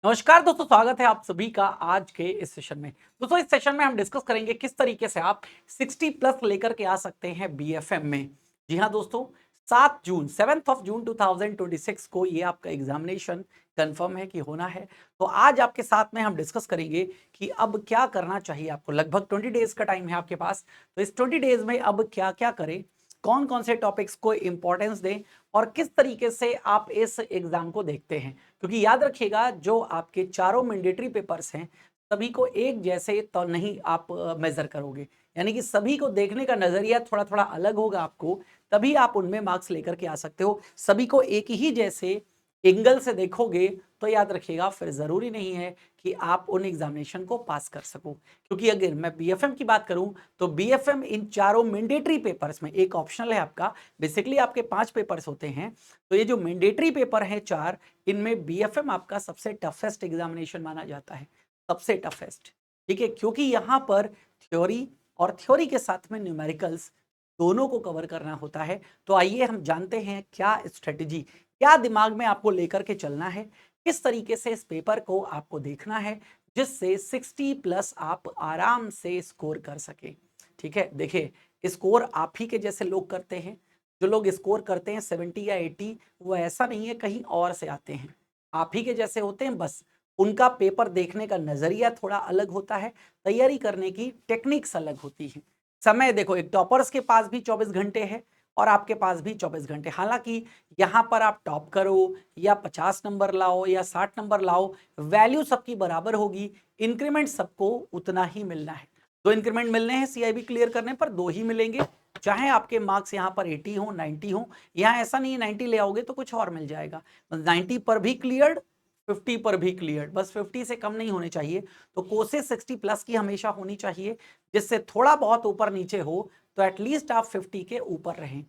नमस्कार दोस्तों, स्वागत है आप सभी का आज के इस सेशन में। दोस्तों, इस सेशन में हम डिस्कस करेंगे किस तरीके से आप 60 प्लस लेकर के आ सकते हैं बीएफएम में। जी हाँ दोस्तों, 7 जून 2026 को ये आपका एग्जामिनेशन कंफर्म है कि होना है। तो आज आपके साथ में हम डिस्कस करेंगे कि अब क्या करना चाहिए आपको। लगभग 20 डेज का टाइम है आपके पास। तो इस 20 डेज में अब क्या क्या करें, कौन कौन से टॉपिक्स को इंपॉर्टेंस दें और किस तरीके से आप इस एग्जाम को देखते हैं। क्योंकि याद रखिएगा, जो आपके चारों मैंडेटरी पेपर्स हैं सभी को एक जैसे तो नहीं आप मेजर करोगे, यानी कि सभी को देखने का नजरिया थोड़ा थोड़ा अलग होगा आपको, तभी आप उनमें मार्क्स लेकर के आ सकते हो। सभी को एक ही जैसे एंगल से देखोगे तो याद रखिएगा फिर जरूरी नहीं है कि आप उन एग्जामिनेशन को पास कर सको। क्योंकि अगर मैं बीएफएम की बात करूं तो बीएफएम इन चारों मैंडेटरी पेपर्स में, एक ऑप्शनल है आपका, बेसिकली आपके 5 पेपर्स होते हैं। तो ये जो मैंडेटरी पेपर है 4, इनमें बीएफएम आपका सबसे टफेस्ट एग्जामिनेशन माना जाता है, सबसे टफेस्ट। ठीक है, क्योंकि यहाँ पर थ्योरी और थ्योरी के साथ में न्यूमेरिकल्स दोनों को कवर करना होता है। तो आइए हम जानते हैं क्या स्ट्रेटेजी, क्या दिमाग में आपको लेकर के चलना है, किस तरीके से इस पेपर को आपको देखना है जिससे 60 प्लस आप आराम से स्कोर कर सके। ठीक है, देखिए स्कोर आप ही के जैसे लोग करते हैं। जो लोग स्कोर करते हैं 70 या 80, वो ऐसा नहीं है कहीं और से आते हैं, आप ही के जैसे होते हैं। बस उनका पेपर देखने का नजरिया थोड़ा अलग होता है, तैयारी करने की टेक्निक्स अलग होती है। समय देखो, एक टॉपर्स के पास भी 24 घंटे है और आपके पास भी 24 घंटे। हालांकि यहाँ पर आप टॉप करो या 50 नंबर लाओ या 60 नंबर लाओ, वैल्यू सबकी बराबर होगी, इंक्रीमेंट सबको उतना ही मिलना है। 2 इंक्रीमेंट मिलने हैं सीआईबी क्लियर करने पर, 2 ही मिलेंगे। चाहे आपके मार्क्स यहाँ पर 80 हो 90 हो, यहाँ ऐसा नहीं है 90 ले आओगे तो कुछ और मिल जाएगा। 90 पर भी क्लियर्ड, 50 पर भी क्लियर्ड, बस 50 से कम नहीं होने चाहिए। तो कोशिश 60 प्लस की हमेशा होनी चाहिए, जिससे थोड़ा बहुत ऊपर नीचे हो तो एटलीस्ट आप 50 के ऊपर रहें।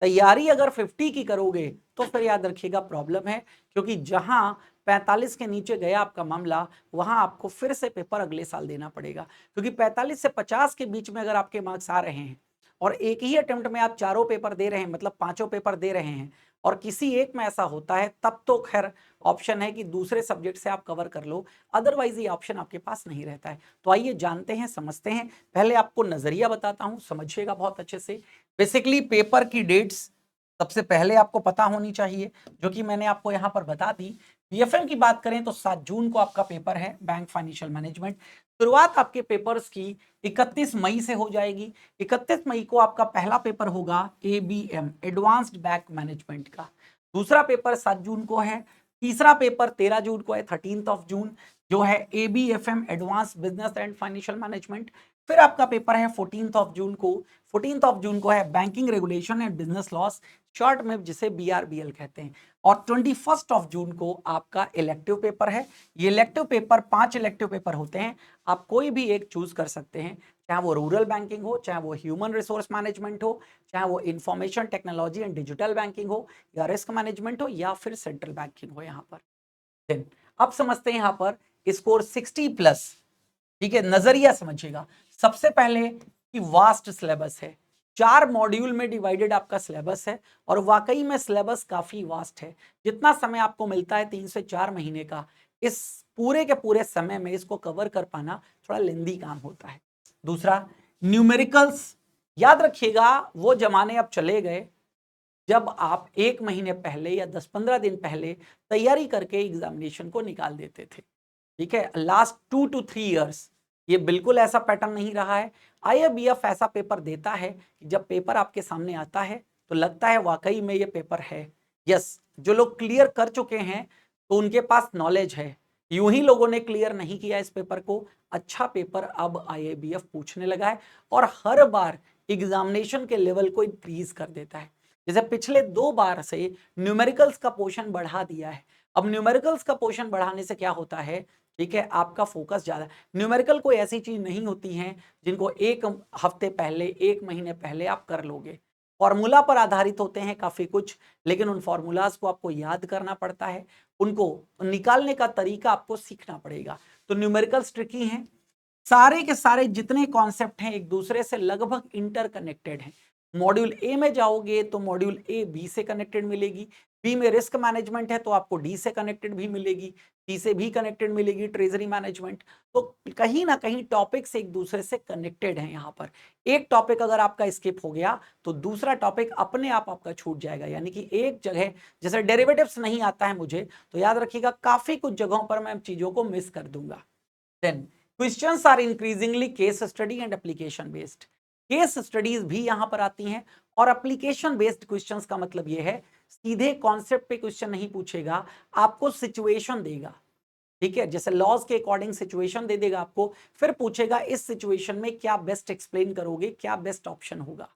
तैयारी अगर 50 की करोगे तो फिर याद रखिएगा प्रॉब्लम है, क्योंकि जहां 45 के नीचे गया आपका मामला, वहां आपको फिर से पेपर अगले साल देना पड़ेगा। क्योंकि 45 से 50 के बीच में अगर आपके मार्क्स आ रहे हैं और एक ही अटेम्प्ट में आप चारों पेपर दे रहे हैं, मतलब पांचों पेपर दे रहे हैं, और किसी एक में ऐसा होता है, तब तो खैर ऑप्शन है कि दूसरे सब्जेक्ट से आप कवर कर लो, अदरवाइज ये ऑप्शन आपके पास नहीं रहता है। तो आइए जानते हैं, समझते हैं। पहले आपको नजरिया बताता हूं, समझिएगा बहुत अच्छे से। बेसिकली पेपर की डेट्स सबसे पहले आपको पता होनी चाहिए, जो कि मैंने आपको यहां पर बता दी। बीएफएम की बात करें तो 7 जून को आपका पेपर है, बैंक फाइनेंशियल मैनेजमेंट। शुरुआत आपके पेपर्स की 31 मई से हो जाएगी। 31 मई को आपका पहला पेपर होगा एबीएम, एडवांस्ड बैंक मैनेजमेंट का। दूसरा पेपर 7 जून को है। तीसरा पेपर 13 जून को है, 13 जून, जो है एबीएफएम, advance business and financial management. फिर आपका पेपर है 14 जून को। 14 जून को है banking regulation and business loss, short में जिसे बीआरबीएल कहते हैं। और 21 जून को आपका इलेक्टिव पेपर है। ये इलेक्टिव पेपर 5 इलेक्टिव पेपर होते हैं, आप कोई भी एक चूज कर सकते हैं, चाहे वो रूरल बैंकिंग हो, चाहे वो ह्यूमन रिसोर्स मैनेजमेंट हो, चाहे वो information technology and digital banking हो, या रिस्क मैनेजमेंट हो, या फिर सेंट्रल बैंकिंग हो। यहाँ पर देन अब समझते हैं यहाँ पर स्कोर 60 प्लस। ठीक है, नजरिया समझिएगा। सबसे पहले कि वास्ट सिलेबस है, 4 मॉड्यूल में डिवाइडेड आपका सिलेबस है, और वाकई में सिलेबस काफी वास्ट है। जितना समय आपको मिलता है 3 से 4 महीने का, इस पूरे के पूरे समय में इसको कवर कर पाना थोड़ा लेंदी काम होता है। दूसरा, न्यूमेरिकल्स। याद रखिएगा, वो जमाने अब चले गए जब आप 1 महीने पहले या 10-15 दिन पहले तैयारी करके एग्जामिनेशन को निकाल देते थे। ठीक है, लास्ट 2 to 3 years ये बिल्कुल ऐसा पैटर्न नहीं रहा है। आईएबीएफ ऐसा पेपर देता है कि जब पेपर आपके सामने आता है तो लगता है वाकई में ये पेपर है। यस, जो लोग क्लियर कर चुके हैं तो उनके पास नॉलेज है। यूं ही लोगों ने क्लियर नहीं किया इस पेपर को, अच्छा पेपर अब आईएबीएफ पूछने लगा है और हर बार एग्जामिनेशन के लेवल को इंक्रीज कर देता है। जैसे पिछले 2 बार से न्यूमेरिकल्स का पोर्शन बढ़ा दिया है। अब न्यूमेरिकल्स का पोर्शन बढ़ाने से क्या होता है, ठीक है, आपका फोकस ज्यादा। न्यूमेरिकल कोई ऐसी चीज नहीं होती है जिनको 1 हफ्ते पहले, 1 महीने पहले आप कर लोगे। फॉर्मूला पर आधारित होते हैं काफी कुछ, लेकिन उन फॉर्मूलाज को आपको याद करना पड़ता है, उनको निकालने का तरीका आपको सीखना पड़ेगा। तो न्यूमेरिकल्स ट्रिकी हैं। सारे के सारे जितने कॉन्सेप्ट हैं एक दूसरे से लगभग इंटरकनेक्टेड हैं। मॉड्यूल ए में जाओगे तो मॉड्यूल ए बी से कनेक्टेड मिलेगी, बी में रिस्क मैनेजमेंट है तो आपको डी से कनेक्टेड भी मिलेगी, सी से भी कनेक्टेड मिलेगी ट्रेजरी मैनेजमेंट। तो कहीं ना कहीं टॉपिक्स एक दूसरे से कनेक्टेड हैं। यहाँ पर एक टॉपिक अगर आपका स्किप हो गया तो दूसरा टॉपिक अपने आप आपका छूट जाएगा। यानी कि एक जगह जैसे डेरिवेटिव्स नहीं आता है मुझे, तो याद रखिएगा काफी कुछ जगहों पर मैं चीजों को मिस कर दूंगा। Then questions are increasingly case study and application based. Case studies भी यहां पर आती हैं और एप्लीकेशन बेस्ड क्वेश्चंस का मतलब यह है सीधे कॉन्सेप्ट पे क्वेश्चन नहीं पूछेगा, आपको सिचुएशन देगा। ठीक है, जैसे लॉज के अकॉर्डिंग सिचुएशन दे देगा आपको, फिर पूछेगा इस सिचुएशन में क्या बेस्ट एक्सप्लेन करोगे, क्या बेस्ट ऑप्शन होगा।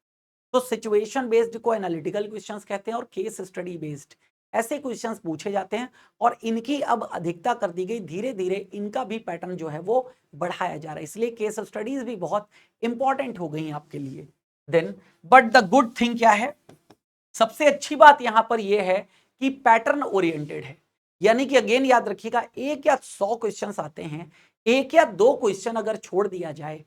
तो सिचुएशन बेस्ड को एनालिटिकल क्वेश्चंस कहते हैं और केस स्टडी बेस्ड ऐसे क्वेश्चंस पूछे जाते हैं। और इनकी अब अधिकता कर दी गई, धीरे धीरे इनका भी पैटर्न जो है वो बढ़ाया जा रहा है, इसलिए केस स्टडीज भी बहुत इंपॉर्टेंट हो गई आपके लिए। Then but the good thing क्या है, सबसे अच्छी बात यहां पर यह है कि पैटर्न ओरिएंटेड है। यानी कि अगेन याद रखिएगा, एक या 100 क्वेश्चंस आते हैं, एक या दो क्वेश्चन अगर छोड़ दिया जाए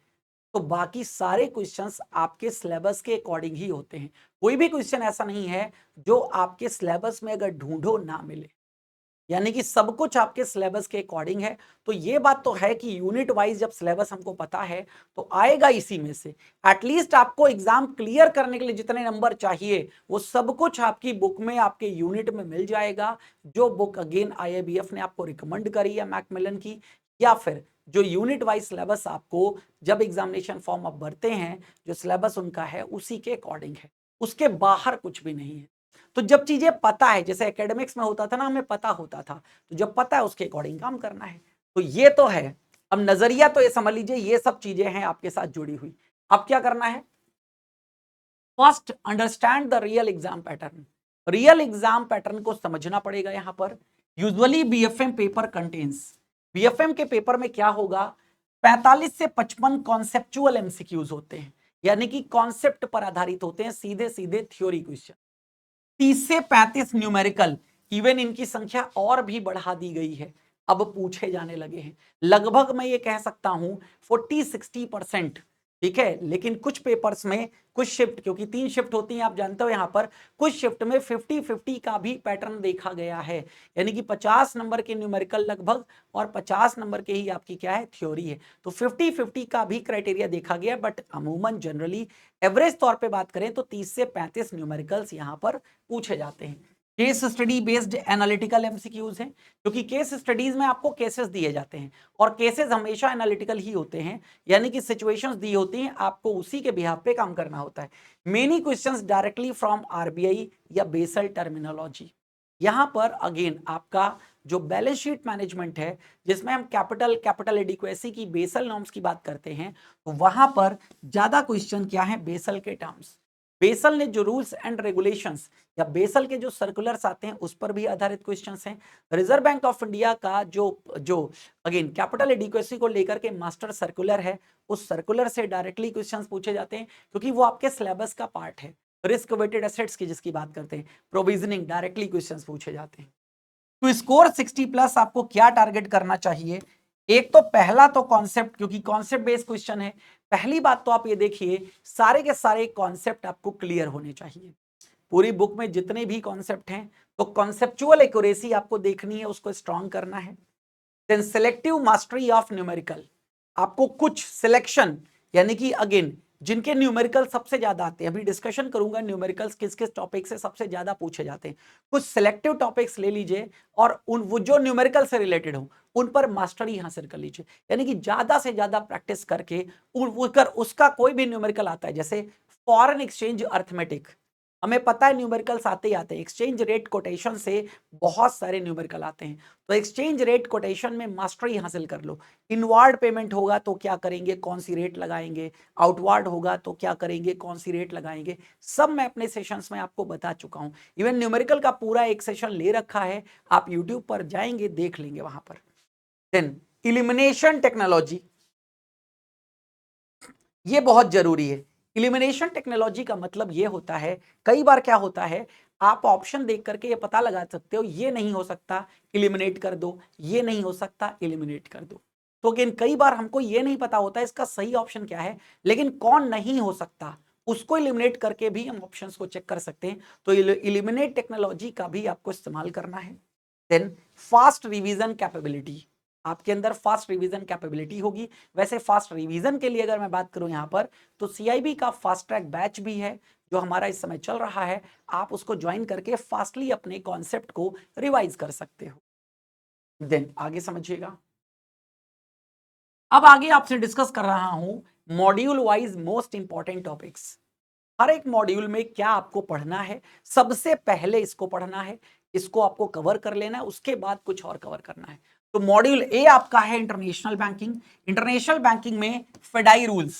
तो बाकी सारे क्वेश्चंस आपके सिलेबस के अकॉर्डिंग ही होते हैं। कोई भी क्वेश्चन ऐसा नहीं है जो आपके सिलेबस में अगर ढूंढो ना मिले। यानी कि सब कुछ आपके सिलेबस के अकॉर्डिंग है। तो ये बात तो है कि यूनिट वाइज जब सिलेबस हमको पता है तो आएगा इसी में से। एटलीस्ट आपको एग्जाम क्लियर करने के लिए जितने नंबर चाहिए वो सब कुछ आपकी बुक में, आपके यूनिट में मिल जाएगा। जो बुक अगेन IIBF ने आपको रिकमेंड करी है मैकमिलन की, या फिर जो यूनिट वाइज सिलेबस आपको जब एग्जामिनेशन फॉर्म आप भरते हैं, जो सिलेबस उनका है उसी के अकॉर्डिंग है, उसके बाहर कुछ भी नहीं है। तो जब चीजें पता है, जैसे एकेडमिक्स में होता था ना, हमें पता होता था, तो जब पता है उसके अकॉर्डिंग काम करना है। तो ये तो है। अब नजरिया तो ये समझ लीजिए, ये सब चीजें हैं आपके साथ जुड़ी हुई। अब क्या करना है, first understand the real exam pattern. Real exam pattern को समझना पड़ेगा। यहां पर usually BFM paper contains, BFM के पेपर में क्या होगा, 45 से 55 कॉन्सेप्चुअल MCQs होते हैं, यानी कि कॉन्सेप्ट पर आधारित होते हैं, सीधे सीधे थ्योरी क्वेश्चन। 30 से 35 न्यूमेरिकल, इवन इनकी संख्या और भी बढ़ा दी गई है, अब पूछे जाने लगे हैं। लगभग मैं ये कह सकता हूं 40-60%। ठीक है, लेकिन कुछ पेपर्स में कुछ शिफ्ट, क्योंकि 3 शिफ्ट होती हैं आप जानते हो, यहां पर कुछ शिफ्ट में 50-50 का भी पैटर्न देखा गया है। यानी कि 50 नंबर के न्यूमेरिकल लगभग और 50 नंबर के ही आपकी क्या है, थ्योरी है। तो 50-50 का भी क्राइटेरिया देखा गया, बट अमूमन जनरली एवरेज तौर पे बात करें तो 30 से 35 न्यूमेरिकल्स यहां पर पूछे जाते हैं। Case study based analytical MCQs हैं, क्योंकि केस स्टडीज में आपको केसेस दिए जाते हैं और केसेस हमेशा एनालिटिकल ही होते हैं। यानी कि सिचुएशंस दी होती हैं, आपको उसी के बिहाफ पे काम करना होता है। Many questions directly from RBI या बेसल टर्मिनोलॉजी। यहां पर अगेन आपका जो बैलेंस शीट मैनेजमेंट है, जिसमें हम कैपिटल एडिक्वेसी की बेसल नॉर्म्स की बात करते हैं, तो वहां पर ज्यादा क्वेश्चन क्या है, बेसल के टर्म्स। बेसल ने जो रूल्स एंड रेगुलेशंस या बेसल के जो सर्कुलर्स आते हैं उस पर भी आधारित क्वेश्चंस हैं। रिजर्व बैंक ऑफ इंडिया का जो जो अगेन कैपिटल एडिक्वेसी को लेकर के मास्टर सर्कुलर है, उस सर्कुलर से डायरेक्टली क्वेश्चंस पूछे जाते हैं, क्योंकि वो आपके सिलेबस का पार्ट है। रिस्क वेटेड एसेट्स की जिसकी बात करते हैं, प्रोविजनिंग, डायरेक्टली क्वेश्चंस पूछे जाते हैं। तो स्कोर 60 प्लस आपको क्या टारगेट करना चाहिए, एक तो पहला तो कॉन्सेप्ट, क्योंकि कॉन्सेप्ट बेस्ड क्वेश्चन है। पहली बात तो आप ये देखिए, सारे के सारे कॉन्सेप्ट आपको क्लियर होने चाहिए। पूरी बुक में जितने भी कॉन्सेप्ट हैं, तो कॉन्सेप्चुअल एक्यूरेसी आपको देखनी है, उसको स्ट्रॉन्ग करना है। Then selective mastery of numerical, आपको कुछ सिलेक्शन, यानी कि अगेन जिनके न्यूमेरिकल सबसे ज्यादा आते हैं, अभी डिस्कशन करूंगा न्यूमेरिकल्स किस किस टॉपिक से सबसे ज्यादा पूछे जाते हैं, कुछ सिलेक्टिव टॉपिक्स ले लीजिए और उन वो जो न्यूमेरिकल से रिलेटेड हो उन पर मास्टरी हासिल कर लीजिए। यानी कि ज्यादा से ज्यादा प्रैक्टिस करके उसका कोई भी न्यूमेरिकल आता है, जैसे फॉरेन एक्सचेंज अर्थमेटिक, हमें पता है न्यूमेरिकल्स आते ही आते हैं। एक्सचेंज रेट कोटेशन से बहुत सारे न्यूमेरिकल आते हैं, तो एक्सचेंज रेट कोटेशन में मास्टरी हासिल कर लो। इनवार्ड पेमेंट होगा तो क्या करेंगे, कौन सी रेट लगाएंगे, आउटवार्ड होगा तो क्या करेंगे, कौन सी रेट लगाएंगे, सब मैं अपने सेशंस में आपको बता चुका हूं। इवन न्यूमेरिकल का पूरा एक सेशन ले रखा है, आप यूट्यूब पर जाएंगे देख लेंगे वहां पर। देन इलिमिनेशन टेक्नोलॉजी, ये बहुत जरूरी है। इलिमिनेशन टेक्नोलॉजी का मतलब ये होता है, कई बार क्या होता है, आप ऑप्शन देख करके ये पता लगा सकते हो ये नहीं हो सकता इलिमिनेट कर दो, ये नहीं हो सकता इलिमिनेट कर दो। तो अगेन कई बार हमको ये नहीं पता होता इसका सही ऑप्शन क्या है, लेकिन कौन नहीं हो सकता उसको इलिमिनेट करके भी हम ऑप्शंस को चेक कर सकते हैं। तो इलिमिनेट टेक्नोलॉजी का भी आपको इस्तेमाल करना है। देन फास्ट रिवीजन कैपेबिलिटी, आपके अंदर फास्ट रिवीजन कैपेबिलिटी होगी। वैसे फास्ट रिवीजन के लिए अगर मैं बात करूं यहां पर, तो सीआईबी का फास्ट ट्रैक बैच भी है जो हमारा इस समय चल रहा है, आप उसको ज्वाइन करके फास्टली अपने कॉन्सेप्ट को रिवाइज कर सकते हो। देन आगे समझिएगा, अब आगे आपसे डिस्कस कर रहा हूं module wise most important topics. हर एक मॉड्यूल में क्या आपको पढ़ना है, सबसे पहले इसको पढ़ना है, इसको आपको कवर कर लेना है, उसके बाद कुछ और कवर करना है। तो मॉड्यूल ए आपका है इंटरनेशनल बैंकिंग। इंटरनेशनल बैंकिंग में फेडाई रूल्स,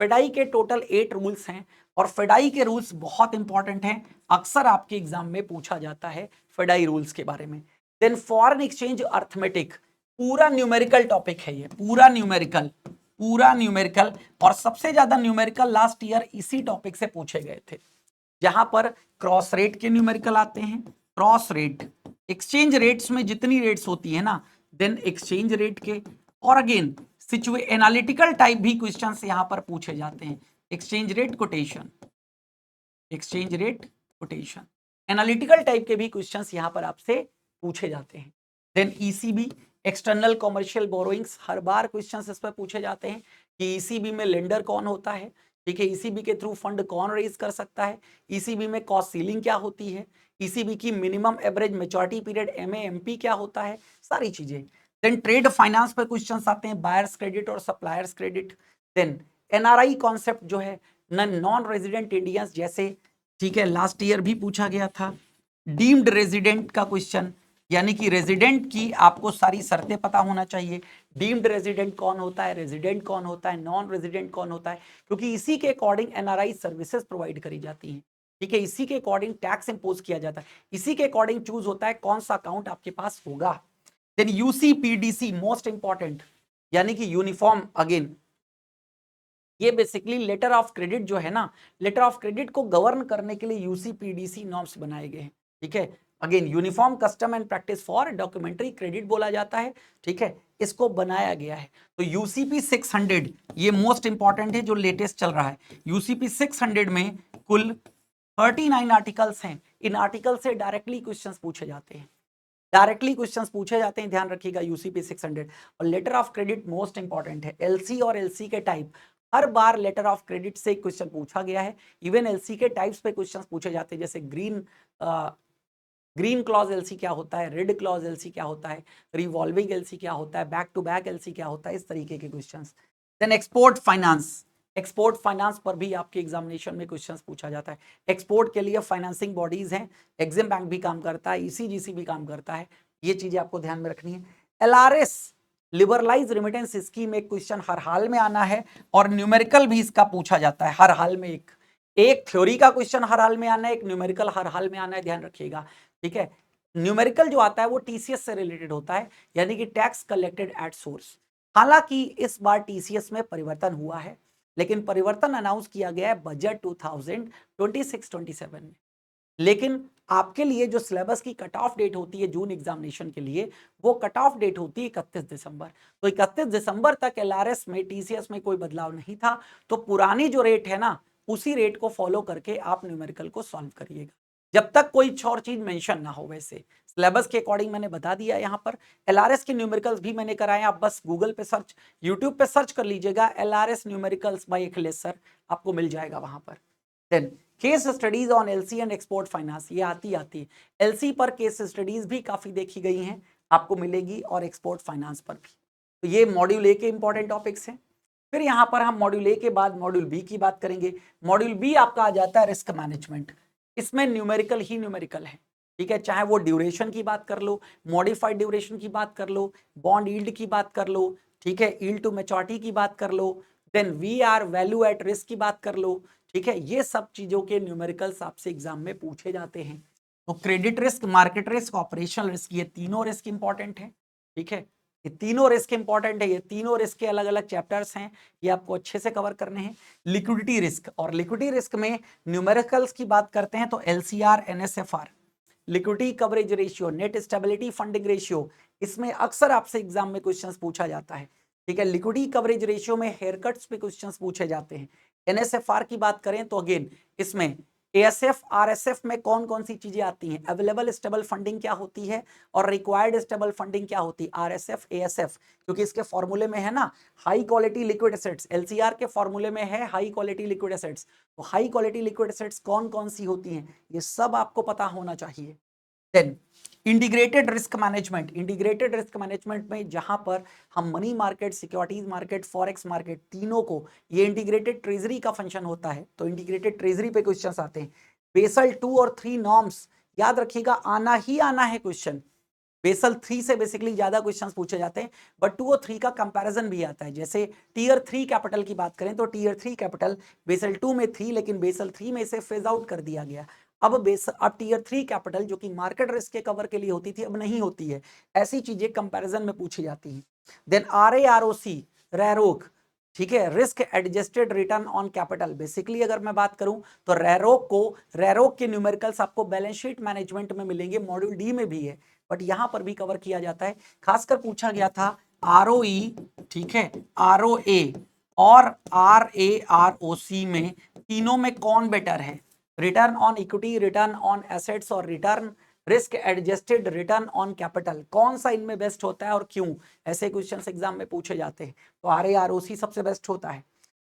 फेडाई के टोटल 8 रूल्स हैं और फेडाई के रूल्स बहुत इंपॉर्टेंट हैं, अक्सर आपके एग्जाम में पूछा जाता है फेडाई रूल्स के बारे में। देन फॉरेन एक्सचेंज अर्थमेटिक, पूरा न्यूमेरिकल टॉपिक है ये, पूरा न्यूमेरिकल और सबसे ज्यादा न्यूमेरिकल लास्ट ईयर इसी टॉपिक से पूछे गए थे, जहां पर क्रॉस रेट के न्यूमेरिकल आते हैं, क्रॉस रेट, एक्सचेंज रेट्स में जितनी रेट्स होती है ना, देन एक्सचेंज रेट के, और अगेन एनालिटिकल टाइप भी क्वेश्चंस यहां पर पूछे जाते हैं, exchange rate quotation, exchange rate quotation, analytical type के भी क्वेश्चंस यहां पर आपसे पूछे जाते हैं। Then ECB, external commercial borrowings, हर बार क्वेश्चंस इस पर पूछे जाते हैं कि ईसीबी में लेंडर कौन होता है, ठीक है, ईसीबी के थ्रू फंड कौन रेज कर सकता है, ईसीबी में कॉस्ट सीलिंग क्या होती है, ईसीबी की minimum average maturity period MAMP क्या होता है, सारी चीजें। देन ट्रेड फाइनेंस पे क्वेश्चंस आते हैं, बायर्स क्रेडिट और suppliers credit. Then NRI concept जो है, नॉन रेजिडेंट इंडियंस जैसे, ठीक है, लास्ट ईयर भी पूछा गया था। डीम्ड रेजिडेंट का क्वेश्चन, यानी कि रेजिडेंट की आपको सारी शर्तें पता होना चाहिए, डीम्ड रेजिडेंट कौन होता है, रेजिडेंट कौन होता है, नॉन रेजिडेंट कौन होता है, क्योंकि इसी के अकॉर्डिंग एनआरआई सर्विसेज प्रोवाइड करी जाती हैं, ठीक है, इसी के अकॉर्डिंग टैक्स इंपोज किया जाता है, इसी के अकॉर्डिंग चूज होता है कौन सा अकाउंट आपके पास होगा। देन यूसीपीडीसी मोस्ट इंपॉर्टेंट, यानी कि यूनिफॉर्म, अगेन ये बेसिकली लेटर ऑफ क्रेडिट जो है ना, लेटर ऑफ क्रेडिट को गवर्न करने के लिए यूसीपीडीसी नॉर्म्स बनाए गए हैं, ठीक है, again uniform custom and practice for documentary credit बोला जाता है, ठीक है, इसको बनाया गया है। तो यूसीपी 600 ये मोस्ट इंपॉर्टेंट है जो लेटेस्ट चल रहा है। यूसीपी 600 में कुल 39 आर्टिकल्स हैं, इन आर्टिकल से डायरेक्टली क्वेश्चंस पूछे जाते हैं, डायरेक्टली क्वेश्चंस पूछे जाते हैं, ध्यान रखिएगा यूसीपी 600। और letter of credit most important है, एलसी और एलसी के टाइप, हर बार लेटर ऑफ क्रेडिट से क्वेश्चन पूछा गया है, इवन एलसी के टाइप्स पे क्वेश्चंस पूछे जाते हैं, जैसे ग्रीन क्लॉज एलसी क्या होता है, रेड क्लॉज एलसी क्या होता है, रिवॉल्विंग एलसी क्या होता है, बैक टू बैक एलसी क्या होता है, इस तरीके के questions. Then export finance, export finance पर भी आपके एग्जामिनेशन में क्वेश्चंस पूछा जाता है। एक्सपोर्ट के लिए फाइनेंसिंग बॉडीज हैं, एग्जिम बैंक भी काम करता है, ईसीजीसी भी काम करता है, ये चीजें आपको ध्यान में रखनी है। एलआरएस लिबरलाइज रेमिटेंस स्कीम एक क्वेश्चन हर हाल में आना है, और न्यूमेरिकल भी इसका पूछा जाता है हर हाल में, एक थ्योरी का क्वेश्चन हर हाल में आना है, एक न्यूमेरिकल हर हाल में आना है, ध्यान रखिएगा, ठीक है। न्यूमेरिकल जो आता है वो टीसीएस से रिलेटेड होता है, यानी कि टैक्स कलेक्टेड एट सोर्स। हालांकि इस बार टीसीएस में परिवर्तन हुआ है, लेकिन परिवर्तन अनाउंस किया गया है बजट 2026-27 में, लेकिन आपके लिए जो सिलेबस की कट ऑफ डेट होती है जून एग्जामिनेशन के लिए, वो कट ऑफ डेट होती है 31 दिसंबर। तो 31 दिसंबर तक एलआरएस में, टीसीएस में कोई बदलाव नहीं था, तो पुरानी जो रेट है ना, उसी रेट को फॉलो करके आप न्यूमेरिकल को सॉल्व करिएगा, जब तक कोई और चीज मेंशन ना हो। वैसे सिलेबस के अकॉर्डिंग मैंने बता दिया यहां पर, एलआरएस के न्यूमेरिकल्स भी मैंने कराए, आप बस गूगल पे सर्च, यूट्यूब पे सर्च कर लीजिएगा LRS numericals by Akhilesh sir, आपको मिल जाएगा वहां पर। Then case studies on LC and export finance, ये आती है, एलसी पर केस स्टडीज भी काफी देखी गई हैं, आपको मिलेगी, और एक्सपोर्ट फाइनेंस पर भी। तो ये मॉड्यूल ए के इंपॉर्टेंट टॉपिक्स हैं। फिर यहां पर हम मॉड्यूल ए के बाद मॉड्यूल बी की बात करेंगे। मॉड्यूल बी आपका आ जाता है रिस्क मैनेजमेंट, इसमें न्यूमेरिकल ही न्यूमेरिकल है, ठीक है, चाहे वो ड्यूरेशन की बात कर लो, मॉडिफाइड ड्यूरेशन की बात कर लो, बॉन्ड यील्ड की बात कर लो, ठीक है, यील्ड टू मैच्योरिटी की बात कर लो, then VR value at risk की बात कर लो, ठीक है, ये सब चीजों के न्यूमेरिकल्स आपसे एग्जाम में पूछे जाते हैं। तो credit risk, market risk, operational risk, ये तीनों रिस्क इंपॉर्टेंट है, ठीक है, ये तीनों रिस्क इंपॉर्टेंट है, ये तीनों रिस्क के अलग अलग चैप्टर्स हैं, ये आपको अच्छे से कवर करने हैं। लिक्विडिटी रिस्क, और लिक्विडिटी रिस्क में न्यूमेरिकल्स की बात करते हैं तो LCR, NSFR, liquidity coverage ratio, net stability funding ratio, इसमें अक्सर आपसे एग्जाम में क्वेश्चंस पूछा जाता है, ठीक है। लिक्विडिटी कवरेज रेशियो में हेयरकट्स पे क्वेश्चंस पूछे जाते हैं, NSFR की बात करें तो अगेन इसमें ASF RSF में कौन कौन सी चीजें आती हैं, अवेलेबल स्टेबल फंडिंग क्या होती है और रिक्वायर्ड स्टेबल फंडिंग क्या होती है, RSF ASF, क्योंकि इसके फॉर्मूले में है ना high quality liquid assets, LCR के फॉर्मूले में है हाई क्वालिटी लिक्विड एसेट्स, तो हाई क्वालिटी लिक्विड एसेट्स कौन कौन सी होती हैं ये सब आपको पता होना चाहिए। Then integrated risk management, integrated risk management में जहां पर हम money market, securities market, forex market तीनों को, ये इंटीग्रेटेड ट्रेजरी का फंक्शन होता है, तो इंटीग्रेटेड ट्रेजरी पे क्वेश्चंस आते हैं। बेसल 2 और 3 नॉर्म्स याद रखिएगा, आना ही आना है क्वेश्चन। बेसल 3 से बेसिकली ज्यादा क्वेश्चंस पूछे जाते हैं, बट 2 और 3 का कंपैरिजन भी आता है। जैसे टीयर 3 कैपिटल की बात करें तो टीयर 3 कैपिटल बेसल 2 में थी, लेकिन बेसल 3 में इसे फेज आउट कर दिया गया। अब टीयर 3 कैपिटल जो कि मार्केट रिस्क के कवर के लिए होती थी अब नहीं होती है। ऐसी चीजें कंपैरिजन में पूछी जाती हैं। देन RAROC रैरोक, ठीक है, risk adjusted return on capital. Basically अगर मैं बात करूं तो रैरोक के न्यूमेरिकल्स आपको बैलेंस शीट मैनेजमेंट में मिलेंगे, मॉड्यूल डी में भी है, बट यहां पर भी कवर किया जाता है। खासकर पूछा गया था ROE, ठीक है, ROA और RAROC में तीनों में कौन बेटर है, return on equity, return on assets और return risk adjusted return on capital, कौन सा इनमें बेस्ट होता है और क्यों, ऐसे क्वेश्चंस एग्जाम में पूछे जाते हैं। तो RAROC सबसे बेस्ट होता है।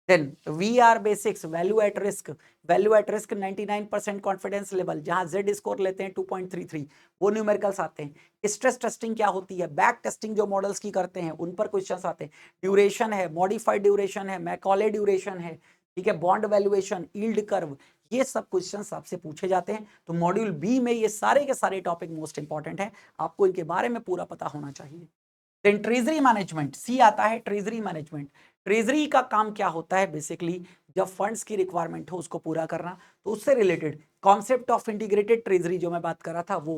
Then VR basics, value at risk, value at risk 99% confidence level, जहां Z स्कोर लेते हैं 2.33, वो न्यूमेरिकल्स आते हैं। स्ट्रेस टेस्टिंग क्या होती है, बैक टेस्टिंग जो मॉडल्स की करते हैं उन पर क्वेश्चंस आते हैं। ड्यूरेशन है, मॉडिफाइड ड्यूरेशन है, मैकॉले ड्यूरेशन है, ठीक है, बॉन्ड वैल्यूएशन, यील्ड कर्व, ये सब क्वेश्चंस आपसे पूछे जाते हैं। तो मॉड्यूल बी में ये सारे के सारे टॉपिक मोस्ट इंपॉर्टेंट है, आपको इनके बारे में पूरा पता होना चाहिए। देन ट्रेजरी मैनेजमेंट, सी आता है ट्रेजरी मैनेजमेंट। ट्रेजरी का काम क्या होता है, बेसिकली जब फंड्स की रिक्वायरमेंट हो उसको पूरा करना, तो उससे related concept of integrated treasury जो मैं बात कर रहा था वो।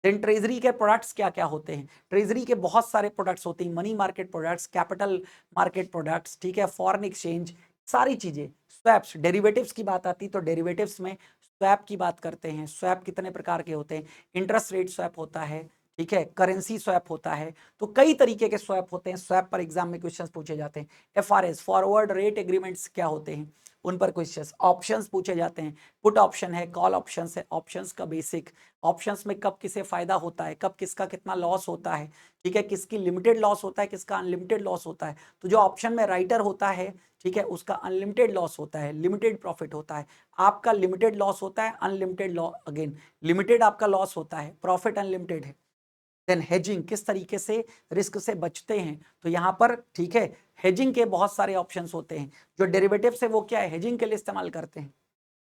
देन ट्रेजरी के प्रोडक्ट्स क्या क्या होते हैं, ट्रेजरी के बहुत सारे प्रोडक्ट्स होते हैं, money market products, capital market products, ठीक है, फॉरेन एक्सचेंज, सारी चीजें। स्वैप्स, डेरिवेटिव्स की बात आती तो डेरिवेटिव्स में स्वैप की बात करते हैं। स्वैप कितने प्रकार के होते हैं, इंटरेस्ट रेट स्वैप होता है, ठीक है, करेंसी स्वैप होता है, तो कई तरीके के स्वैप होते हैं। स्वैप पर एग्जाम में क्वेश्चंस पूछे जाते हैं। FRS फॉरवर्ड रेट एग्रीमेंट्स क्या होते हैं, उन पर क्वेश्चंस। ऑप्शंस पूछे जाते हैं, पुट ऑप्शन है, कॉल ऑप्शंस है, ऑप्शंस का बेसिक, ऑप्शंस में कब किसे फायदा होता है, कब किसका कितना लॉस होता है, ठीक है, किसकी लिमिटेड लॉस होता है, किसका अनलिमिटेड लॉस होता है। तो जो ऑप्शन में राइटर होता है, ठीक है, उसका अनलिमिटेड लॉस होता है, लिमिटेड प्रॉफिट होता है। आपका लिमिटेड लॉस होता है, अनलिमिटेड लॉस, अगेन लिमिटेड आपका लॉस होता है, प्रॉफिट अनलिमिटेड है। देन हेजिंग, किस तरीके से रिस्क से बचते हैं, तो यहाँ पर, ठीक है, हेजिंग के बहुत सारे ऑप्शंस होते हैं। जो डेरिवेटिव्स है वो क्या है, हेजिंग के लिए इस्तेमाल करते हैं।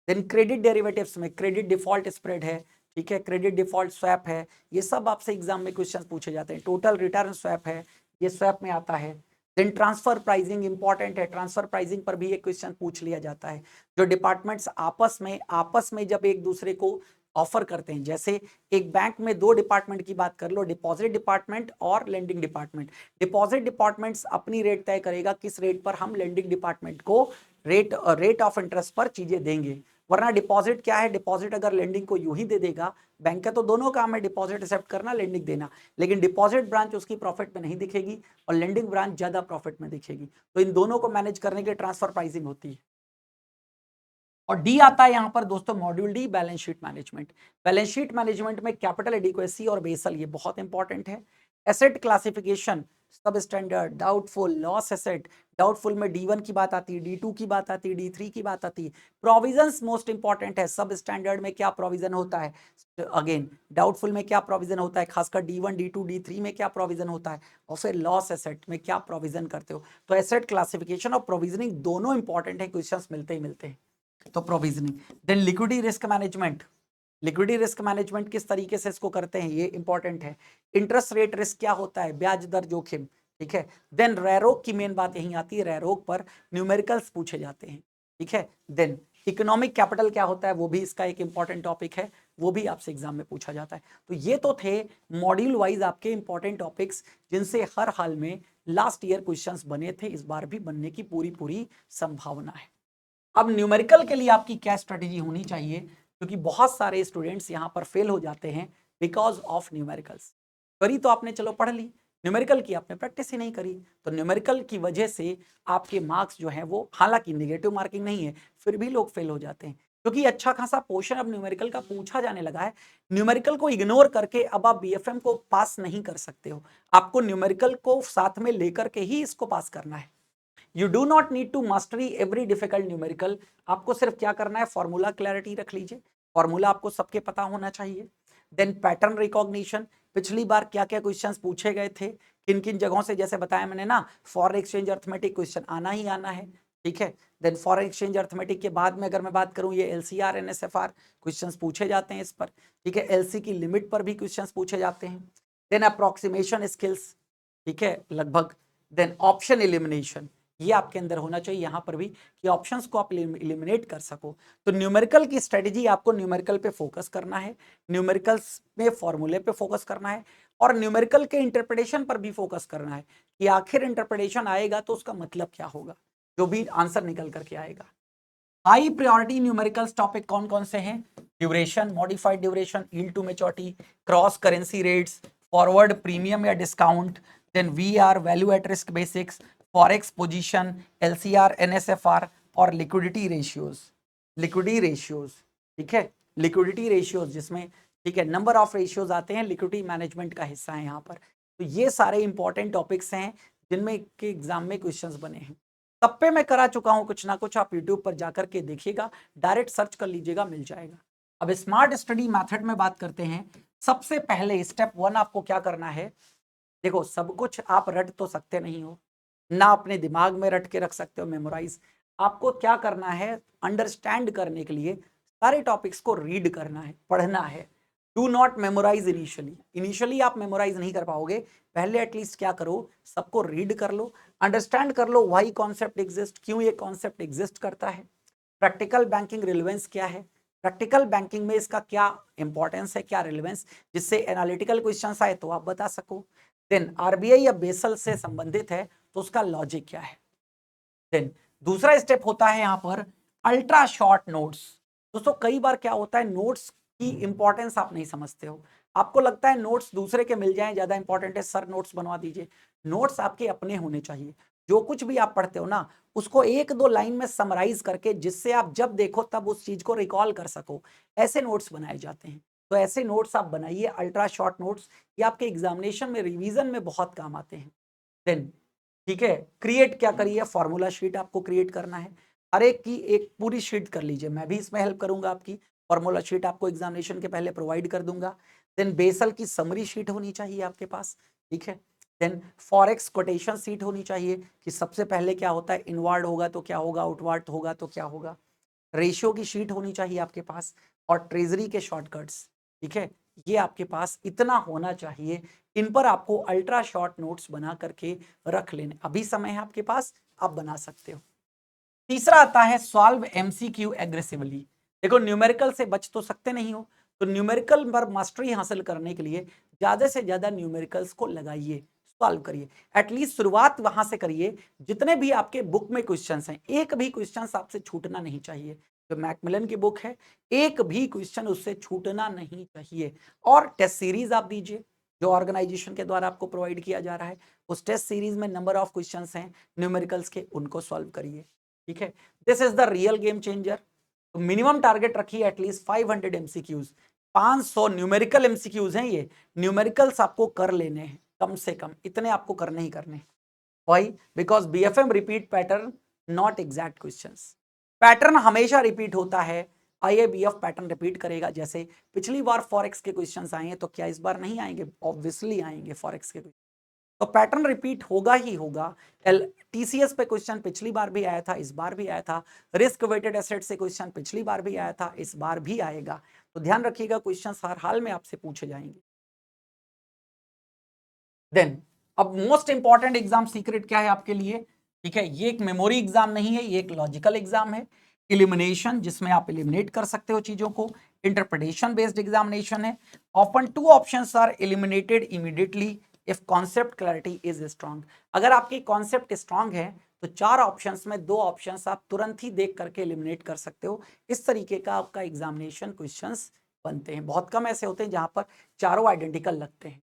देन क्रेडिट डेरिवेटिव्स में क्रेडिट डिफॉल्ट स्प्रेड है, ठीक है, क्रेडिट डिफॉल्ट स्वैप है, ये सब आपसे एग्जाम में क्वेश्चन पूछे जाते हैं। टोटल रिटर्न स्वैप है, ये स्वैप में आता है। देन ट्रांसफर प्राइसिंग इंपॉर्टेंट है, ट्रांसफर प्राइसिंग पर भी एक क्वेश्चन पूछ लिया जाता है। जो डिपार्टमेंट्स आपस में जब एक दूसरे को ऑफर करते हैं, जैसे एक बैंक में दो डिपार्टमेंट की बात कर लो, डिपॉजिट डिपार्टमेंट और लेंडिंग डिपार्टमेंट। डिपॉजिट डिपार्टमेंट्स अपनी रेट तय करेगा किस रेट पर हम लेंडिंग डिपार्टमेंट को रेट ऑफ इंटरेस्ट पर चीजें देंगे। वरना डिपॉजिट क्या है, डिपॉजिट अगर लेंडिंग को यूं ही दे देगा, बैंक का तो दोनों काम है, डिपॉजिट एक्सेप्ट करना, लेंडिंग देना, लेकिन डिपॉजिट ब्रांच उसकी प्रॉफिट में नहीं दिखेगी और लेंडिंग ब्रांच ज्यादा प्रॉफिट में दिखेगी। तो इन दोनों को मैनेज करने के ट्रांसफर प्राइसिंग होती है। और डी आता है यहां पर दोस्तों, module D, balance sheet management. Balance sheet management में कैपिटल एडिक्वेसी और बेसल, ये बहुत इंपॉर्टेंट है। एसेट क्लासिफिकेशन, सब standard, doubtful, loss asset, doubtful में D1 की बात आती है, D2 की बात आती है, D3 की बात आती है। प्रोविजंस मोस्ट इंपॉर्टेंट है, सब स्टैंडर्ड में क्या प्रोविजन होता है, अगेन डाउटफुल में क्या प्रोविजन होता है, खासकर D1 D2 D3 में क्या प्रोविजन होता है, और फिर लॉस एसेट में क्या प्रोविजन करते हो। तो एसेट क्लासिफिकेशन और प्रोविजनिंग दोनों इंपॉर्टेंट है, क्वेश्चंस मिलते ही मिलते हैं। तो provisioning. Then liquidity risk management, liquidity risk management किस तरीके से इसको करते हैं, ये इंपॉर्टेंट है। इंटरेस्ट रेट रिस्क क्या होता है, ब्याज दर जोखिम, ठीक है। देन रैरोक की मेन बात यही आती है, रैरोक पर न्यूमेरिकल्स पूछे जाते हैं, ठीक है। देन इकोनॉमिक कैपिटल क्या होता है, वो भी इसका एक इंपॉर्टेंट टॉपिक है, वो भी आपसे एग्जाम में पूछा जाता है। तो ये तो थे मॉड्यूल वाइज आपके इंपॉर्टेंट टॉपिक्स, जिनसे हर हाल में लास्ट ईयर क्वेश्चंस बने थे, इस बार भी बनने की पूरी संभावना है। अब न्यूमेरिकल के लिए आपकी क्या स्ट्रेटेजी होनी चाहिए, क्योंकि बहुत सारे स्टूडेंट्स यहाँ पर फेल हो जाते हैं बिकॉज ऑफ न्यूमेरिकल्स। करी तो आपने चलो पढ़ ली, न्यूमेरिकल की आपने प्रैक्टिस ही नहीं करी, तो न्यूमेरिकल की वजह से आपके मार्क्स जो हैं वो, हालांकि नेगेटिव मार्किंग नहीं है, फिर भी लोग फेल हो जाते हैं, क्योंकि अच्छा खासा पोर्शन अब न्यूमेरिकल का पूछा जाने लगा है। न्यूमेरिकल को इग्नोर करके अब आप बीएफएम को पास नहीं कर सकते हो, आपको न्यूमेरिकल को साथ में लेकर के ही इसको पास करना है। You do not need to mastery every difficult numerical, आपको सिर्फ क्या करना है, फॉर्मूला क्लैरिटी रख लीजिए, फॉर्मूला आपको सबके पता होना चाहिए। देन पैटर्न रिकॉग्निशन, पिछली बार क्या क्या क्वेश्चंस पूछे गए थे, किन किन जगहों से, जैसे बताया मैंने ना, फॉरेन एक्सचेंज अर्थमेटिक क्वेश्चन आना ही आना है, ठीक है। देन फॉरेन एक्सचेंज अर्थमेटिक के बाद में अगर मैं बात करूं, ये एलसीआर एनएसएफआर क्वेश्चंस पूछे जाते हैं इस पर, ठीक है। एलसी की लिमिट पर भी क्वेश्चंस पूछे जाते हैं। देन अप्रोक्सीमेशन स्किल्स, ठीक है, लगभग। देन ऑप्शन एलिमिनेशन, ये आपके अंदर होना चाहिए यहां पर भी, कि ऑप्शंस को आप एलिमिनेट कर सको। तो न्यूमेरिकल की स्ट्रेटेजी, आपको न्यूमेरिकल पे फोकस करना है, न्यूमेरिकल्स में फॉर्मूले पे फोकस करना है, और न्यूमेरिकल के इंटरप्रिटेशन पर भी फोकस करना है, कि आखिर इंटरप्रिटेशन आएगा तो उसका मतलब क्या होगा, जो भी आंसर निकल करके आएगा। हाई प्रायोरिटी न्यूमेरिकल्स टॉपिक कौन कौन से हैं, duration, modified duration, yield to maturity, cross currency rates, forward premium या discount, then VR, value at risk basics, forex position, LCR NSFR, और लिक्विडिटी रेशियोज। लिक्विडिटी रेशियोज, ठीक है, लिक्विडिटी रेशियोज जिसमें, ठीक है, नंबर ऑफ रेशियोज आते हैं, liquidity management का हिस्सा है यहाँ पर। तो ये सारे इंपॉर्टेंट टॉपिक्स हैं जिनमें के एग्जाम में क्वेश्चंस बने हैं। तब पे मैं करा चुका हूं कुछ ना कुछ, आप यूट्यूब पर जाकर के देखिएगा, डायरेक्ट सर्च कर लीजिएगा, मिल जाएगा। अब स्मार्ट स्टडी मेथड में बात करते हैं। सबसे पहले स्टेप 1 आपको क्या करना है, देखो सब कुछ आप रट तो सकते नहीं हो, ना अपने दिमाग में रट के रख सकते हो मेमोराइज, आपको क्या करना है, अंडरस्टैंड करने के लिए सारे टॉपिक्स को रीड करना है, पढ़ना है। Do not memorise initially, initially आप मेमोराइज नहीं कर पाओगे, पहले एटलीस्ट क्या करो, सबको रीड कर लो, अंडरस्टैंड कर लो, व्हाई कॉन्सेप्ट एग्जिस्ट, क्यों ये कॉन्सेप्ट एग्जिस्ट करता है, प्रैक्टिकल बैंकिंग रिलेवेंस क्या है, प्रैक्टिकल बैंकिंग में इसका क्या इंपॉर्टेंस है, क्या रिलेवेंस, जिससे एनालिटिकल क्वेश्चंस आए तो आप बता सको। देन आरबीआई या बेसल से संबंधित है तो उसका लॉजिक क्या है। देन दूसरा स्टेप होता है यहाँ पर अल्ट्रा शॉर्ट नोट्स। दोस्तों कई बार क्या होता है, नोट्स की इंपॉर्टेंस आप नहीं समझते हो, आपको लगता है नोट्स दूसरे के मिल जाएं ज्यादा इंपॉर्टेंट है, सर नोट्स बनवा दीजिए। नोट्स आपके अपने होने चाहिए, जो कुछ भी आप पढ़ते हो ना, उसको एक दो लाइन में समराइज करके, जिससे आप जब देखो तब उस चीज को रिकॉल कर सको, ऐसे नोट्स बनाए जाते हैं। तो ऐसे नोट्स आप बनाइए, अल्ट्रा शॉर्ट नोट्स, ये आपके एग्जामिनेशन में, रिवीजन में बहुत काम आते हैं। देन ठीक है, क्रिएट क्या करिए, फॉर्मूला शीट आपको क्रिएट करना है, हर एक की एक पूरी शीट कर लीजिए, मैं भी इसमें हेल्प करूंगा आपकी, फॉर्मूला शीट आपको एग्जामिनेशन के पहले प्रोवाइड कर दूंगा। देन बेसल की समरी शीट होनी चाहिए आपके पास, ठीक है। देन फॉरेक्स कोटेशन शीट होनी चाहिए, कि सबसे पहले क्या होता है, इनवर्ड होगा तो क्या होगा, आउटवर्ड होगा तो क्या होगा। रेशियो की शीट होनी चाहिए आपके पास, और ट्रेजरी के शॉर्टकट्स, ठीक है, ये आपके पास इतना होना चाहिए। इन पर आपको अल्ट्रा शॉर्ट नोट्स बना करके रख लेने, अभी समय है आपके पास, आप बना सकते हो। तीसरा आता है सॉल्व एमसीक्यू एग्रेसिवली। देखो न्यूमेरिकल से बच तो सकते नहीं हो, तो न्यूमेरिकल पर मास्टरी हासिल करने के लिए ज्यादा से ज्यादा न्यूमेरिकल्स को लगाइए, सॉल्व करिए, एटलीस्ट शुरुआत वहां से करिए। जितने भी आपके बुक में क्वेश्चंस हैं, एक भी क्वेश्चंस आपसे छूटना नहीं चाहिए। जो मैकमिलन की बुक है, एक भी क्वेश्चन उससे छूटना नहीं चाहिए। और टेस्ट सीरीज आप दीजिए, जो ऑर्गेनाइजेशन के द्वारा आपको प्रोवाइड किया जा रहा है, उस टेस्ट सीरीज में नंबर ऑफ क्वेश्चंस हैं न्यूमेरिकल्स के, उनको सॉल्व करिए, ठीक है। This is the real game changer. तो मिनिमम टारगेट रखिए एटलीस्ट 500 एमसीक्यूज, 500 न्यूमेरिकल एमसीक्यूज हैं ये, न्यूमेरिकल्स आपको कर लेने हैं, कम से कम इतने आपको करने ही करने। Why? Because BFM repeat pattern, not exact questions. Pattern हमेशा रिपीट होता है, आईएबीएफ पैटर्न रिपीट करेगा। जैसे पिछली बार फॉरेक्स के क्वेश्चंस आए हैं, तो क्या इस बार नहीं आएंगे? ऑब्वियसली आएंगे फॉरेक्स के, तो पैटर्न रिपीट होगा ही होगा। टीसीएस पे क्वेश्चन पिछली बार भी आया था, इस बार भी आया था। रिस्क वेटेड एसेट से क्वेश्चन पिछली बार भी आया था, इस बार भी आएगा। तो ध्यान रखिएगा, क्वेश्चन हर हाल में आपसे पूछे जाएंगे। देन अब मोस्ट इंपॉर्टेंट एग्जाम सीक्रेट क्या है आपके लिए, ठीक है, ये एक मेमोरी एग्जाम नहीं है, ये एक लॉजिकल एग्जाम है। इलिमिनेशन, जिसमें आप इलिमिनेट कर सकते हो चीजों को। इंटरप्रिटेशन बेस्ड एग्जामिनेशन है। Often 2 options are eliminated immediately if concept clarity is strong. अगर आपकी कॉन्सेप्ट स्ट्रांग है तो 4 ऑप्शंस में 2 ऑप्शंस आप तुरंत ही देख करके एलिमिनेट कर सकते हो। इस तरीके का आपका एग्जामिनेशन क्वेश्चंस बनते हैं। बहुत कम ऐसे होते हैं जहां पर चारों आइडेंटिकल लगते हैं।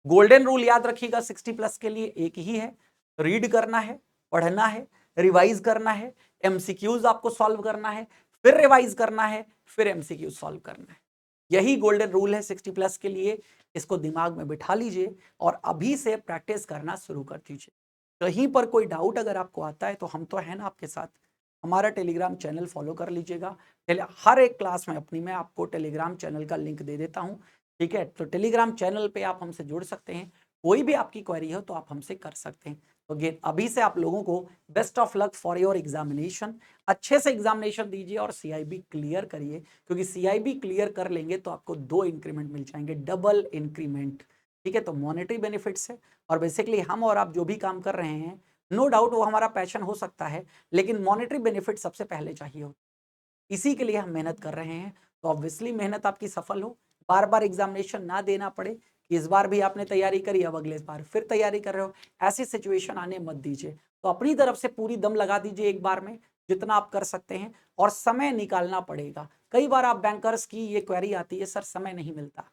गोल्डन रूल याद रखिएगा 60 प्लस के लिए एक ही है, रीड करना है, पढ़ना है, रिवाइज करना है, एमसीक्यूज आपको सॉल्व करना है, फिर रिवाइज करना है, फिर एमसीक्यूज सॉल्व करना है। यही गोल्डन रूल है 60 प्लस के लिए। इसको दिमाग में बिठा लीजिए और अभी से प्रैक्टिस करना शुरू कर दीजिए। कहीं पर कोई डाउट अगर आपको आता है तो हम तो हैं ना आपके साथ। हमारा टेलीग्राम चैनल फॉलो कर लीजिएगा। हर एक क्लास में अपनी मैं आपको टेलीग्राम चैनल का लिंक दे देता हूं, ठीक है। तो टेलीग्राम चैनल पे आप हमसे जुड़ सकते हैं, कोई भी आपकी क्वेरी हो तो आप हमसे कर सकते हैं। तो अभी से आप लोगों को best of luck for your examination. अच्छे से एग्जामिनेशन दीजिए और सीआईबी क्लियर करिए, क्योंकि सीआईबी क्लियर कर लेंगे तो आपको 2 इंक्रीमेंट मिल जाएंगे, डबल इंक्रीमेंट, ठीक है। तो मॉनेटरी बेनिफिट्स है और बेसिकली हम और आप जो भी काम कर रहे हैं, नो डाउट वो हमारा पैशन हो सकता है, लेकिन मॉनेटरी बेनिफिट सबसे पहले चाहिए हो, इसी के लिए हम मेहनत कर रहे हैं। तो ऑब्वियसली मेहनत आपकी सफल हो, बार बार एग्जामिनेशन ना देना पड़े कि इस बार भी आपने तैयारी करी, अब अगले बार फिर तैयारी कर रहे हो, ऐसी सिचुएशन आने मत दीजिए। तो अपनी तरफ से पूरी दम लगा दीजिए एक बार में, जितना आप कर सकते हैं, और समय निकालना पड़ेगा। कई बार आप बैंकर्स की ये क्वेरी आती है, सर समय नहीं मिलता।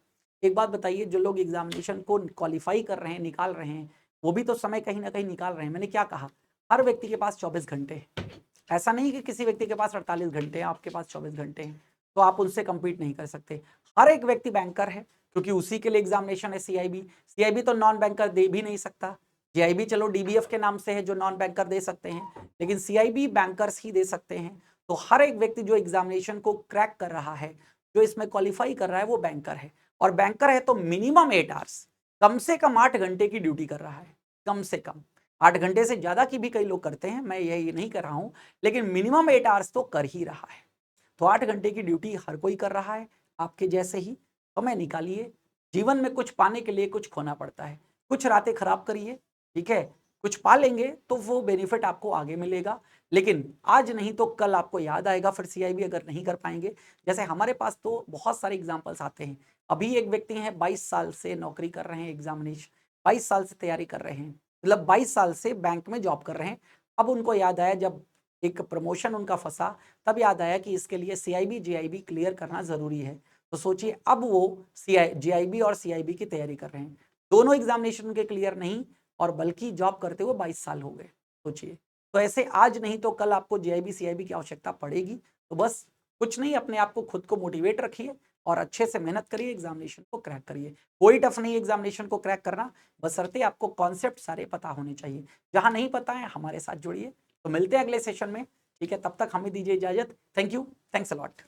एक बात बताइए, जो लोग एग्जामिनेशन को क्वालिफाई कर रहे हैं, निकाल रहे हैं, वो भी तो समय कहीं ना कहीं निकाल रहे हैं। मैंने क्या कहा, हर व्यक्ति के पास 24 घंटे है। ऐसा नहीं कि किसी व्यक्ति के पास 48 घंटे हैं, आपके पास 24 घंटे हैं, तो आप उनसे compete नहीं कर सकते। हर एक व्यक्ति बैंकर है, क्योंकि उसी के लिए एग्जामिनेशन है सीआईबी। सीआईबी तो नॉन बैंकर दे भी नहीं सकता। जीआईबी चलो डीबीएफ के नाम से है, जो नॉन बैंकर दे सकते हैं, लेकिन सीआईबी बैंकर्स ही दे सकते हैं। तो हर एक व्यक्ति जो एग्जामिनेशन को क्रैक कर रहा है, जो इसमें क्वालिफाई कर रहा है, वो बैंकर है। और बैंकर है तो मिनिमम 8 आवर्स, कम से कम 8 घंटे की ड्यूटी कर रहा है, कम से कम 8 घंटे से ज्यादा की भी कई लोग करते हैं, मैं यही नहीं कर रहा हूं, लेकिन मिनिमम 8 आवर्स तो कर ही रहा है। तो 8 घंटे की ड्यूटी हर कोई कर रहा है, आपके जैसे ही। समय निकालिए, जीवन में कुछ पाने के लिए कुछ खोना पड़ता है, कुछ रातें खराब करिए, ठीक है। कुछ पा लेंगे तो वो बेनिफिट आपको आगे मिलेगा, लेकिन आज नहीं तो कल आपको याद आएगा फिर सीआईबी अगर नहीं कर पाएंगे। जैसे हमारे पास तो बहुत सारे एग्जाम्पल्स आते हैं। अभी एक व्यक्ति हैं 22 साल से नौकरी कर रहे हैं, एग्जामिनेशन 22 साल से तैयारी कर रहे हैं, मतलब 22 साल से बैंक में जॉब कर रहे हैं। अब उनको याद आया, जब एक प्रमोशन उनका फंसा, तब याद आया कि इसके लिए सीआईबी जीआईबी क्लियर करना जरूरी है। तो सोचिए, अब वो जीआईबी और सीआईबी की तैयारी कर रहे हैं, दोनों एग्जामिनेशन के क्लियर नहीं, और बल्कि जॉब करते हुए 22 साल हो गए। सोचिए, तो ऐसे आज नहीं तो कल आपको जीआईबी सीआईबी की आवश्यकता पड़ेगी। तो बस कुछ नहीं, अपने आप को खुद को मोटिवेट रखिए और अच्छे से मेहनत करिए, एग्जामिनेशन को क्रैक करिए। कोई टफ नहीं एग्जामिनेशन को क्रैक करना, बशर्ते आपको कॉन्सेप्ट सारे पता होने चाहिए। जहां नहीं पता है हमारे साथ जुड़िए। तो मिलते हैं अगले सेशन में, ठीक है। तब तक हमें दीजिए इजाजत। Thank you, thanks a lot.